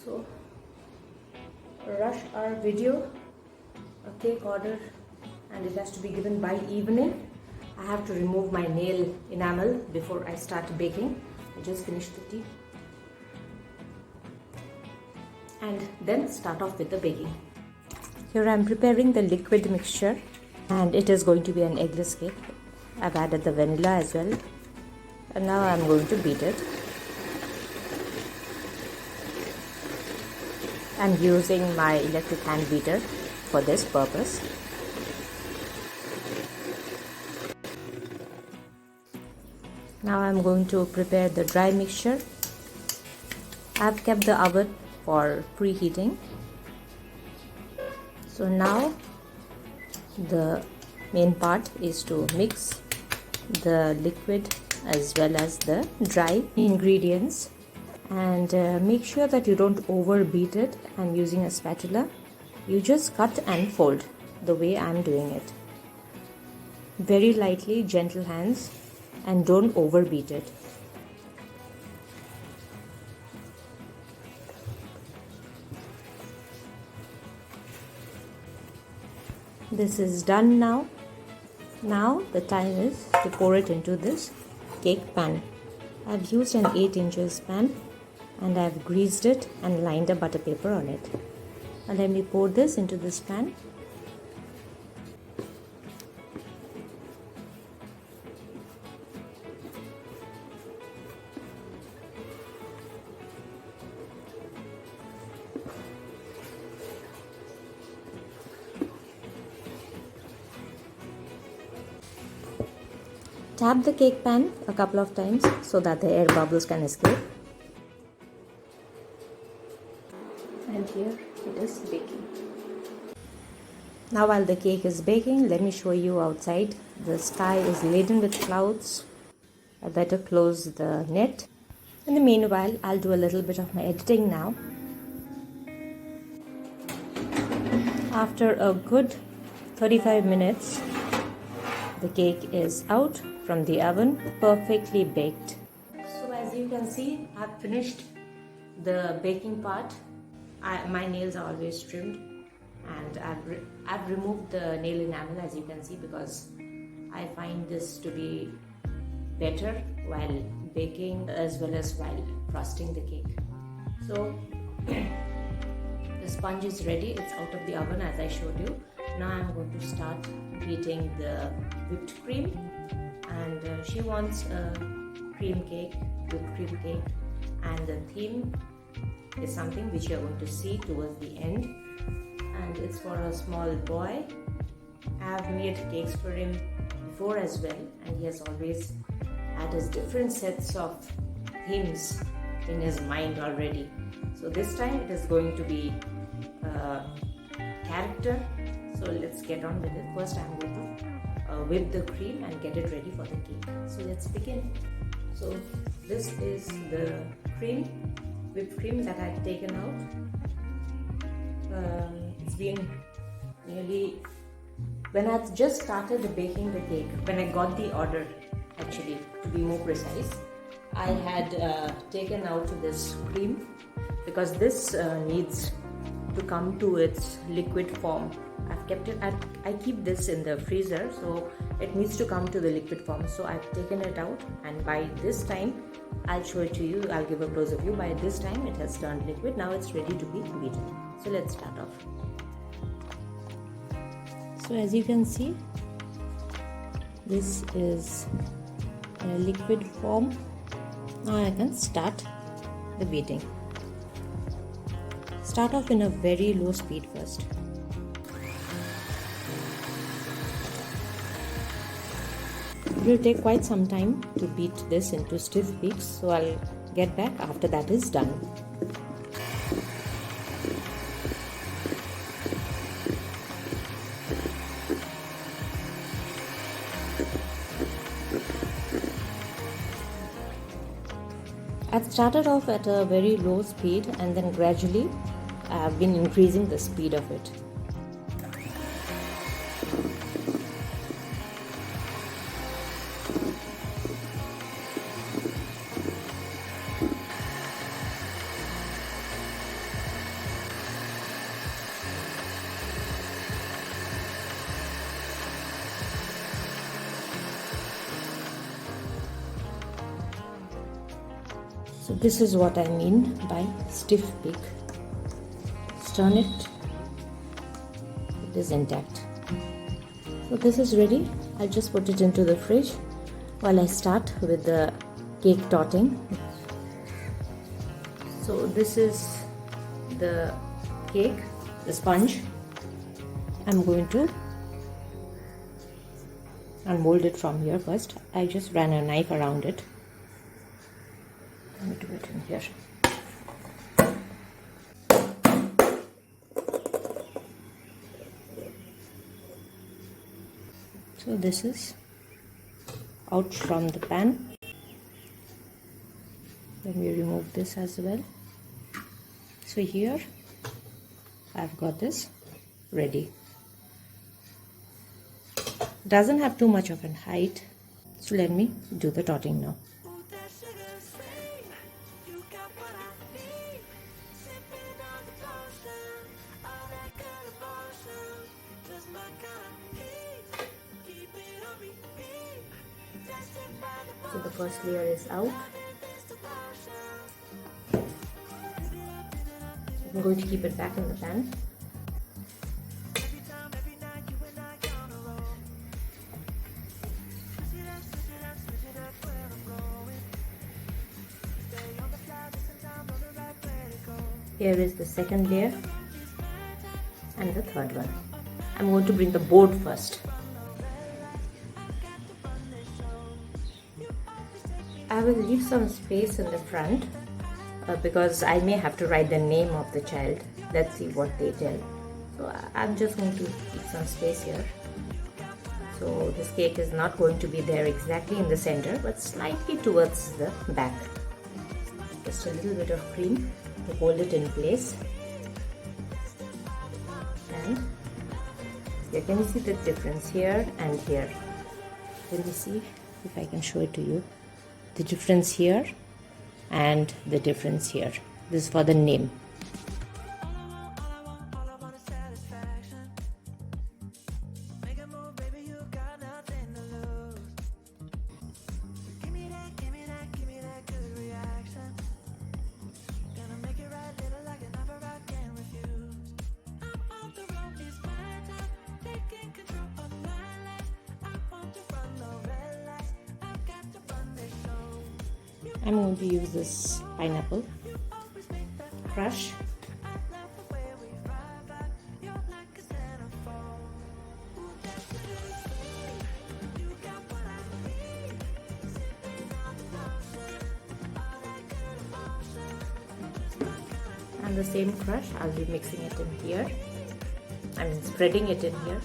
So rush our video, a cake order, and it has to be given by evening. I have to remove my nail enamel before I start baking. I just finished the tea. And then start off with the baking. Here I am preparing the liquid mixture, and it is going to be an eggless cake. I've added the vanilla as well, and now I am going to beat it. I'm using my electric hand beater for this purpose. Now I'm going to prepare the dry mixture. I've kept the oven for preheating. So now the main part is to mix the liquid as well as the dry ingredients, and make sure that you don't overbeat it. I'm using a spatula. You just cut and fold the way I'm doing it. Very lightly, gentle hands, and don't overbeat it. This is done now. Now the time is to pour it into this cake pan. I've used an 8 inches pan, and I've greased it and lined a butter paper on it. And let me pour this into this pan. Tap the cake pan a couple of times so that the air bubbles can escape. And here it is baking. Now while the cake is baking, let me show you outside. The sky is laden with clouds. I better close the net. In the meanwhile, I'll do a little bit of my editing now. After a good 35 minutes, the cake is out from the oven, perfectly baked. So as you can see, I've finished the baking part. My nails are always trimmed, and I've removed the nail enamel, as you can see, because I find this to be better while baking as well as while frosting the cake. So the sponge is ready. It's out of the oven as I showed you. Now I'm going to start beating the whipped cream, and she wants a cream cake, whipped cream cake, and the theme is something which you're going to see towards the end, and it's for a small boy. I've made cakes for him before as well, and he has always had his different sets of themes in his mind already. So this time it is going to be a character. So let's get on with it. First I'm going to whip the cream and get it ready for the cake. So let's begin. So this is the cream, whipped cream that I've taken out. It's been nearly, when I just started baking the cake, when I got the order, actually to be more precise, I had taken out this cream because this needs to come to its liquid form. I've kept it, I keep this in the freezer, so it needs to come to the liquid form. So I've taken it out, and by this time, I'll show it to you, I'll give a close-up view. By this time it has turned liquid. Now it's ready to be beaten. So let's start off. So as you can see, this is a liquid form. Now I can start the beating. Start off in a very low speed first. It will take quite some time to beat this into stiff peaks, so I'll get back after that is done. I've started off at a very low speed, and then gradually I've been increasing the speed of it. So this is what I mean by stiff bake. Turn it. It is intact. So this is ready. I'll just put it into the fridge while I start with the cake totting. So this is the cake, the sponge. I'm going to unmold it from here first. I just ran a knife around it. Let me do it in here. So this is out from the pan. Then we remove this as well. So here I've got this ready. Doesn't have too much of a height. So let me do the totting now. So the first layer is out. I'm going to keep it back in the pan. Here is the second layer and the third one. I'm going to bring the board first. I will leave some space in the front because I may have to write the name of the child. Let's see what they tell. So I'm just going to keep some space here. So this cake is not going to be there exactly in the center, but slightly towards the back. Just a little bit of cream to hold it in place. And here, can you see the difference here and here? Let me see if I can show it to you. The difference here and the difference here. This is for the name. I'm going to use this pineapple crush. And the same crush, I'll be mixing it in here. I mean spreading it in here.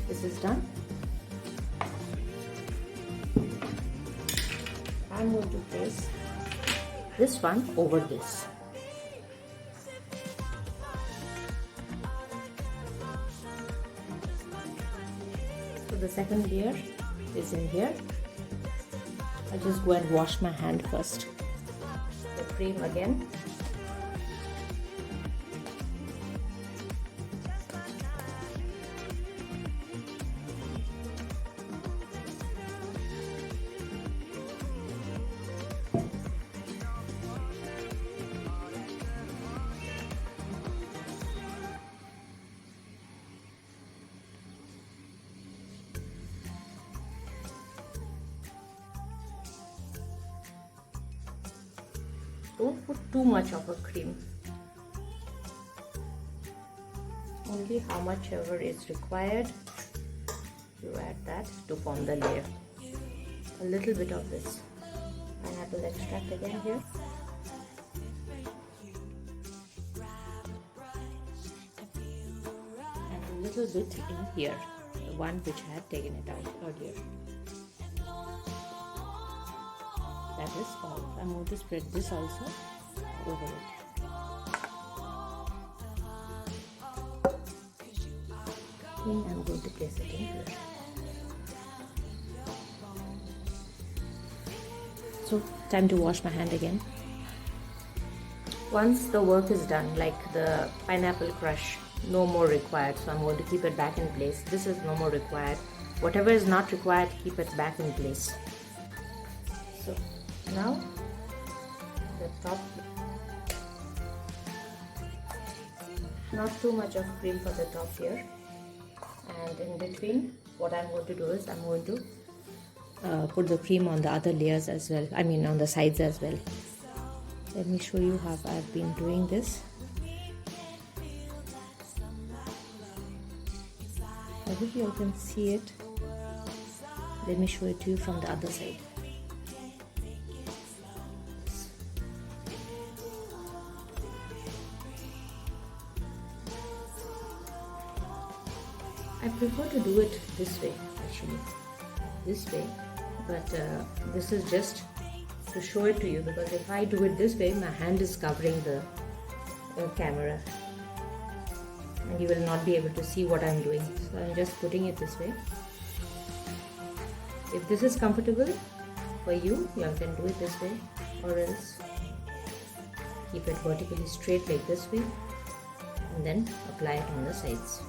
This is done. I'm going to place this one over this. So the second layer is in here. I'll just go and wash my hand first. The frame again. Don't put too much of a cream. Only how much ever is required. You add that to form the layer. A little bit of this pineapple extract again here. And a little bit in here, the one which I had taken it out earlier. That is all. I'm going to spread this also over it. And I'm going to place it in here. So time to wash my hand again. Once the work is done, like the pineapple crush, no more required, so I'm going to keep it back in place. This is no more required. Whatever is not required, keep it back in place. So now the top, not too much of cream for the top here, and in between what I'm going to do is I'm going to put the cream on the other layers as well, I mean on the sides as well. Let me show you how I've been doing this. I hope you all can see it. Let me show it to you from the other side. I prefer to do it this way, actually, this way, but this is just to show it to you, because if I do it this way, my hand is covering the camera and you will not be able to see what I'm doing. So I'm just putting it this way. If this is comfortable for you, you can do it this way, or else keep it vertically straight like this way and then apply it on the sides.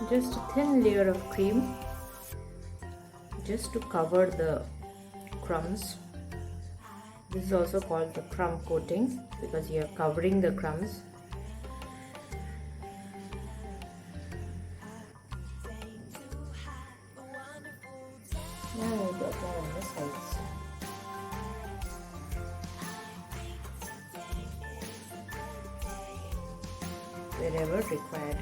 Just a thin layer of cream just to cover the crumbs. This is also called the crumb coating because you are covering the crumbs. Now I will apply on the sides. Wherever required.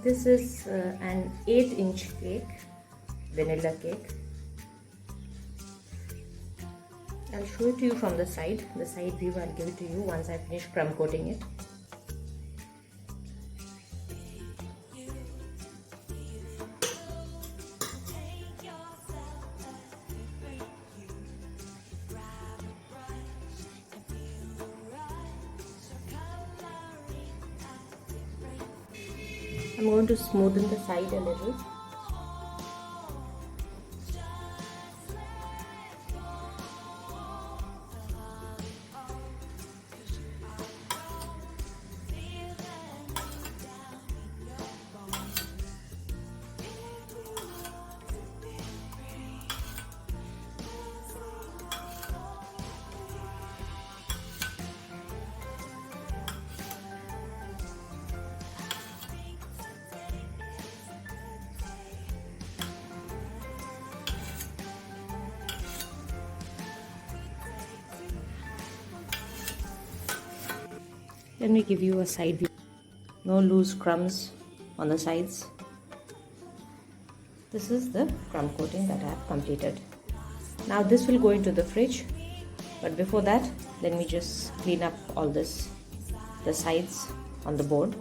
This is an 8-inch cake, vanilla cake. I'll show it to you from the side view. I'll give it to you once I finish crumb coating it. I'm going to smoothen the side a little. Let me give you a side view. No loose crumbs on the sides. This is the crumb coating that I have completed. Now this will go into the fridge, but before that let me just clean up all this, the sides on the board.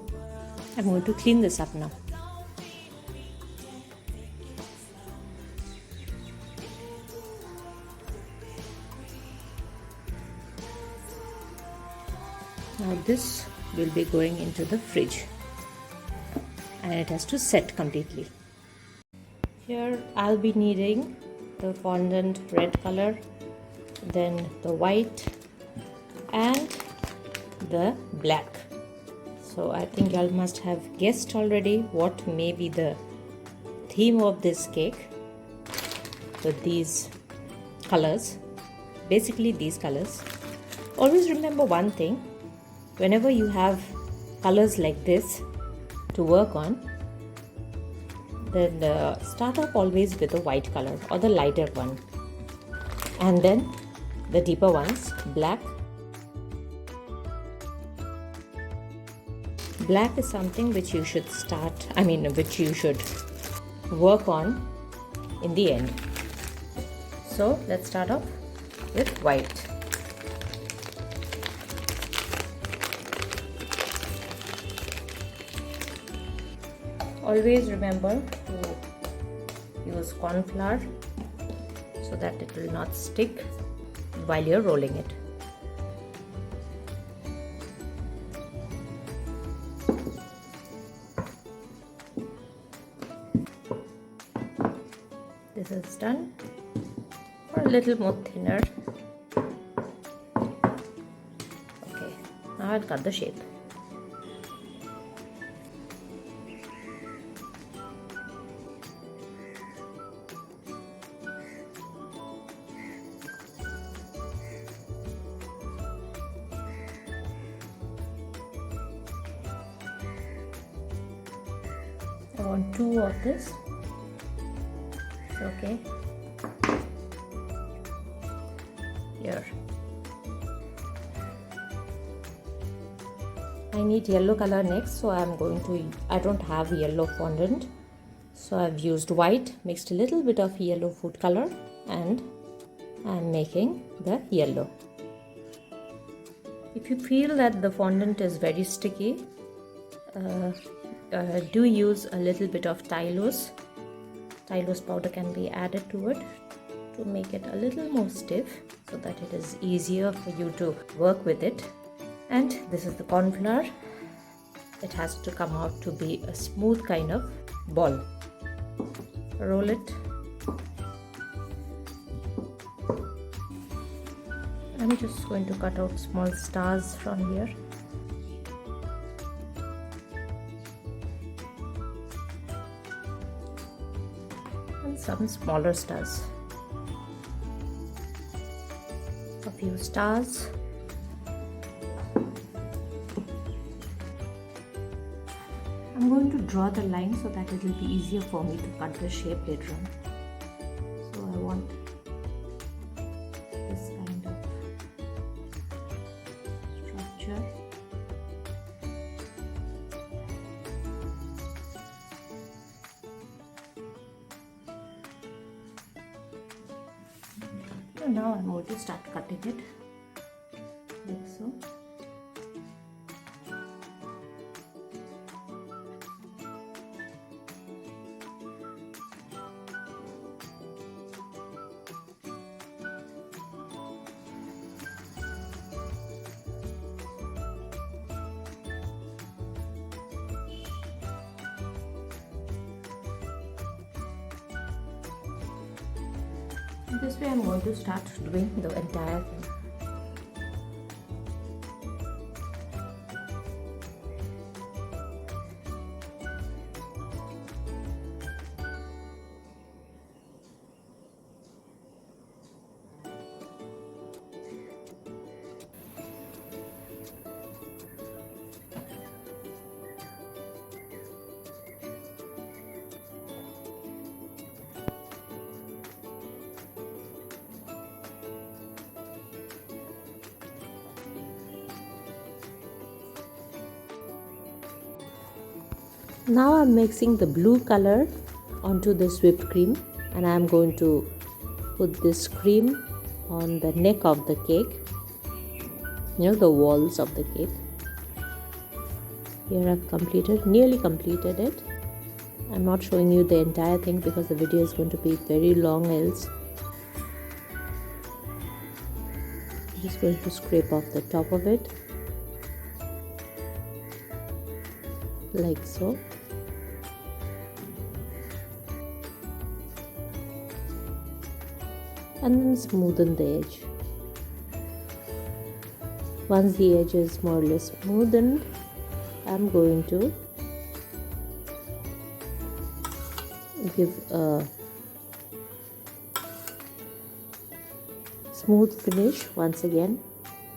I'm going to clean this up now. Now this will be going into the fridge and it has to set completely. Here I'll be needing the fondant red color, then the white and the black. So I think y'all must have guessed already what may be the theme of this cake with these colors. Basically these colors. Always remember one thing. Whenever you have colors like this to work on, then start off always with the white color or the lighter one, and then the deeper ones, black. Black is something which you should which you should work on in the end. So let's start off with white. Always remember to use corn flour so that it will not stick while you're rolling it. This is done, or a little more thinner. Okay, now I'll cut the shape. I want 2 of this. Okay, here I need yellow color next, so I don't have yellow fondant, so I've used white, mixed a little bit of yellow food color, and I'm making the yellow. If you feel that the fondant is very sticky, do use a little bit of Tylose. Tylose powder can be added to it to make it a little more stiff so that it is easier for you to work with it. And this is the corn flour. It has to come out to be a smooth kind of ball. Roll it. I'm just going to cut out small stars from here. And some smaller stars. A few stars. I'm going to draw the line so that it will be easier for me to cut the shape later on. So I want this kind of structure. So now I'm going to start cutting it like so. This way I'm going to start doing the entire thing. Now I'm mixing the blue color onto this whipped cream, and I'm going to put this cream on the neck of the cake, the walls of the cake. Here I've nearly completed it. I'm not showing you the entire thing because the video is going to be very long else. I'm just going to scrape off the top of it like so. And then smoothen the edge. Once the edge is more or less smoothened, I'm going to give a smooth finish once again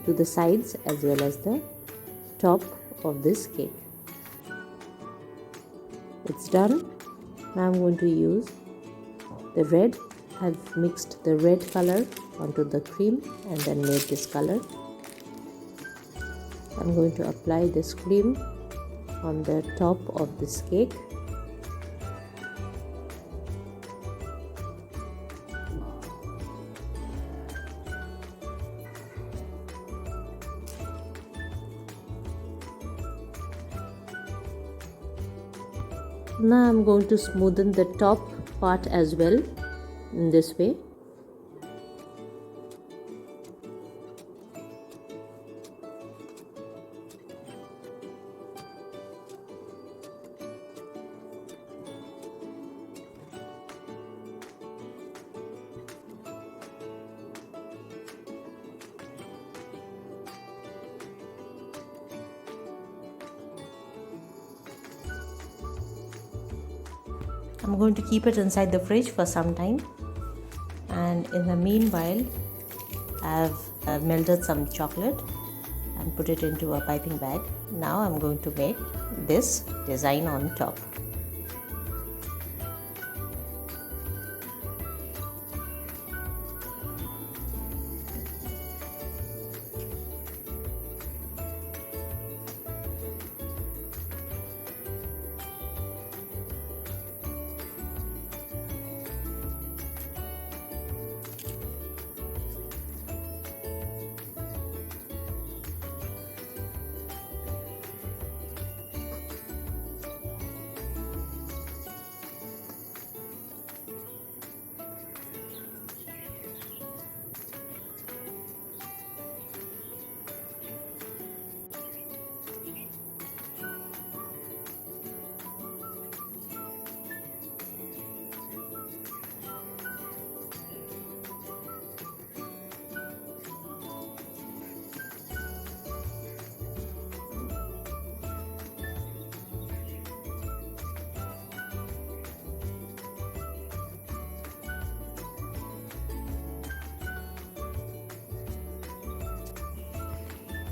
to the sides as well as the top of this cake. It's done. Now I'm going to use the red. I've mixed the red color onto the cream and then made this color. I'm going to apply this cream on the top of this cake. Now I'm going to smoothen the top part as well in this way. I'm going to keep it inside the fridge for some time, and in the meanwhile I've melted some chocolate and put it into a piping bag. Now I'm going to make this design on top.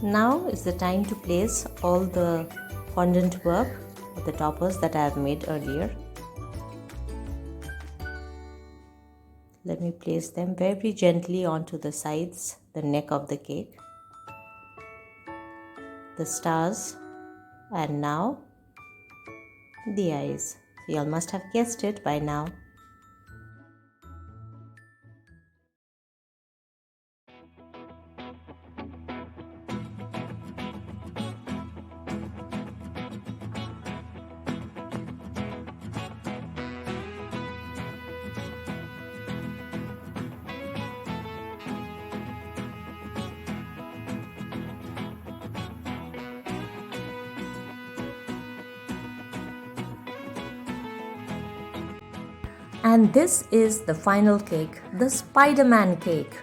Now is the time to place all the fondant work of the toppers that I have made earlier. Let me place them very gently onto the sides, the neck of the cake, the stars, and now the eyes. You all must have guessed it by now. And this is the final cake, the Spider-Man cake.